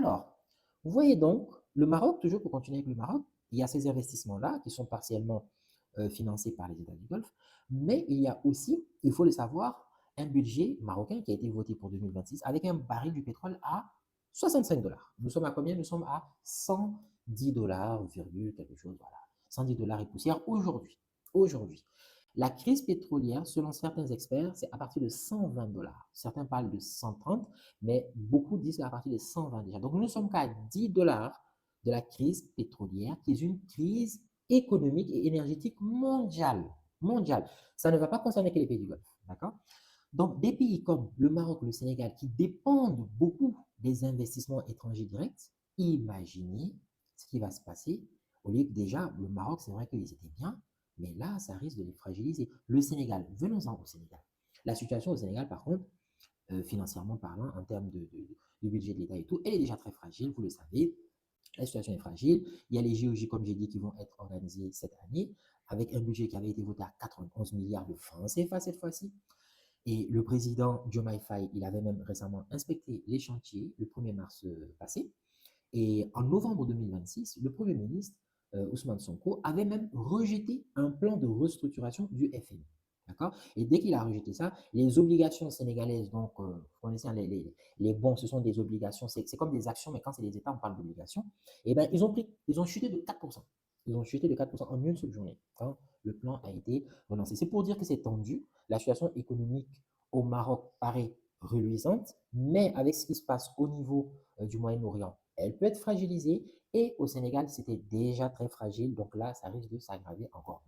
Alors, vous voyez donc, le Maroc, toujours pour continuer avec le Maroc, il y a ces investissements-là qui sont partiellement financés par les États du Golfe, mais il y a aussi, il faut le savoir, un budget marocain qui a été voté pour 2026 avec un baril du pétrole à 65 dollars. Nous sommes à combien? Nous sommes à 110 dollars, virgule quelque chose, voilà. 110 dollars et poussière aujourd'hui. Aujourd'hui. La crise pétrolière, selon certains experts, c'est à partir de 120 dollars. Certains parlent de 130, mais beaucoup disent à partir de 120 déjà. Donc, nous ne sommes qu'à 10 dollars de la crise pétrolière, qui est une crise économique et énergétique mondiale. Mondiale. Ça ne va pas concerner que les pays du Golfe. D'accord? Donc, des pays comme le Maroc, le Sénégal, qui dépendent beaucoup des investissements étrangers directs, imaginez ce qui va se passer. Au lieu que déjà, le Maroc, c'est vrai qu'ils étaient bien, mais là, ça risque de les fragiliser. Le Sénégal, venons-en au Sénégal. La situation au Sénégal, par contre, financièrement parlant, en termes de budget de l'État et tout, elle est déjà très fragile, vous le savez. La situation est fragile. Il y a les JOJ, comme j'ai dit, qui vont être organisés cette année, avec un budget qui avait été voté à 91 milliards de francs CFA cette fois-ci. Et le président Diomaye Faye, il avait même récemment inspecté les chantiers le 1er mars passé. Et en novembre 2026, le Premier ministre Ousmane Sonko avait même rejeté un plan de restructuration du FMI. D'accord? Et dès qu'il a rejeté ça, les obligations sénégalaises, donc, vous connaissez, hein, les bons, ce sont des obligations, c'est comme des actions, mais quand c'est des États, on parle d'obligations. Et bien, ils ont chuté de 4%. Ils ont chuté de 4% en une seule journée, quand le plan a été relancé. C'est pour dire que c'est tendu. La situation économique au Maroc paraît reluisante, mais avec ce qui se passe au niveau du Moyen-Orient, elle peut être fragilisée. Et au Sénégal, c'était déjà très fragile. Donc là, ça risque de s'aggraver encore.